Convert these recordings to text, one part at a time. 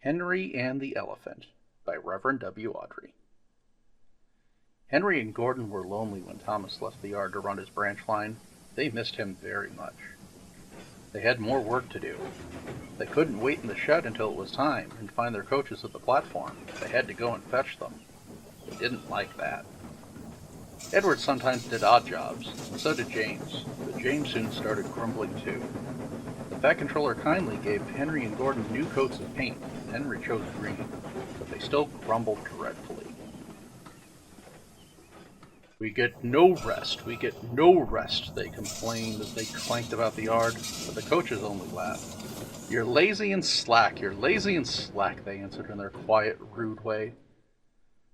Henry and the Elephant by Reverend W. Awdry. Henry and Gordon were lonely when Thomas left the yard to run his branch line. They missed him very much. They had more work to do. They couldn't wait in the shed until it was time and find their coaches at the platform. They had to go and fetch them. They didn't like that. Edward sometimes did odd jobs, and so did James, but James soon started grumbling too. The Fat Controller kindly gave Henry and Gordon new coats of paint. Henry chose green, but they still grumbled dreadfully. "We get no rest, we get no rest," they complained as they clanked about the yard, but the coaches only laughed. "You're lazy and slack, you're lazy and slack," they answered in their quiet, rude way.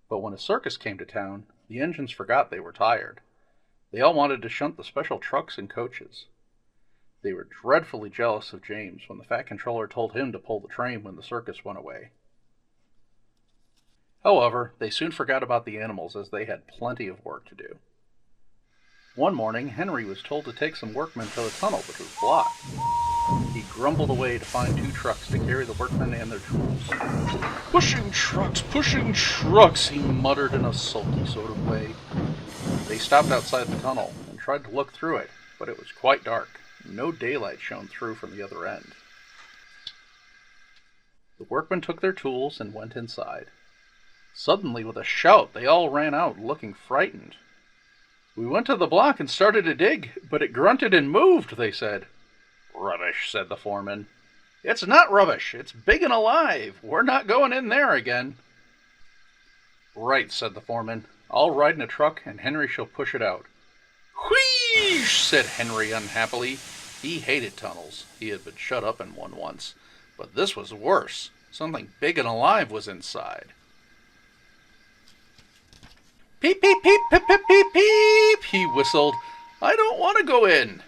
But when a circus came to town, the engines forgot they were tired. They all wanted to shunt the special trucks and coaches. They were dreadfully jealous of James when the Fat Controller told him to pull the train when the circus went away. However, they soon forgot about the animals as they had plenty of work to do. One morning, Henry was told to take some workmen to the tunnel, which was blocked. He grumbled away to find 2 trucks to carry the workmen and their tools. pushing trucks," he muttered in a sulky sort of way. They stopped outside the tunnel and tried to look through it, but it was quite dark. No daylight shone through from the other end. The workmen took their tools and went inside. Suddenly, with a shout, they all ran out, looking frightened. "We went to the block and started to dig, but it grunted and moved," they said. "Rubbish," said the foreman. "It's not rubbish. It's big and alive. We're not going in there again." "Right," said the foreman. "I'll ride in a truck, and Henry shall push it out." "Wheesh!" said Henry unhappily. He hated tunnels. He had been shut up in one once. But this was worse. Something big and alive was inside. "Peep, peep, peep, peep, peep, peep, peep," he whistled. "I don't want to go in."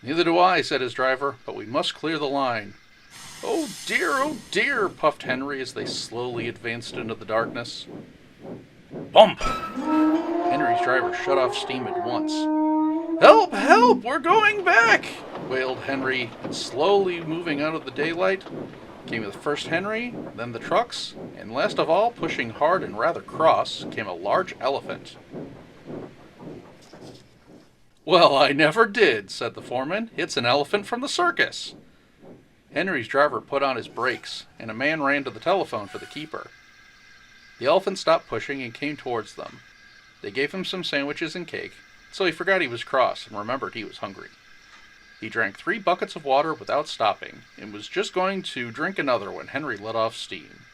"Neither do I," said his driver, "but we must clear the line." Oh dear, puffed Henry as they slowly advanced into the darkness. Bump! Henry's driver shut off steam at once. "Help, help, we're going back!" wailed Henry, and slowly moving out of the daylight came with first Henry, then the trucks, and last of all, pushing hard and rather cross, came a large elephant. "Well, I never did," said the foreman. "It's an elephant from the circus." Henry's driver put on his brakes, and a man ran to the telephone for the keeper. The elephant stopped pushing and came towards them. They gave him some sandwiches and cake, so he forgot he was cross and remembered he was hungry. He drank 3 buckets of water without stopping, and was just going to drink another when Henry let off steam.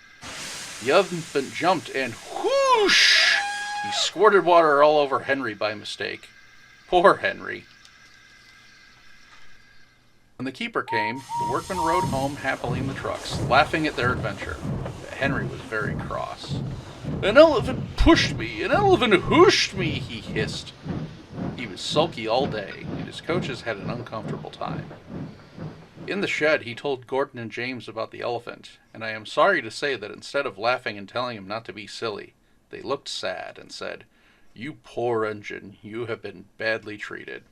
The elephant jumped and whoosh! He squirted water all over Henry by mistake. Poor Henry. When the keeper came, the workmen rode home happily in the trucks, laughing at their adventure. But Henry was very cross. "An elephant pushed me! An elephant whooshed me!" he hissed. He was sulky all day, and his coaches had an uncomfortable time. In the shed, he told Gordon and James about the elephant, and I am sorry to say that instead of laughing and telling him not to be silly, they looked sad and said, "You poor engine, you have been badly treated."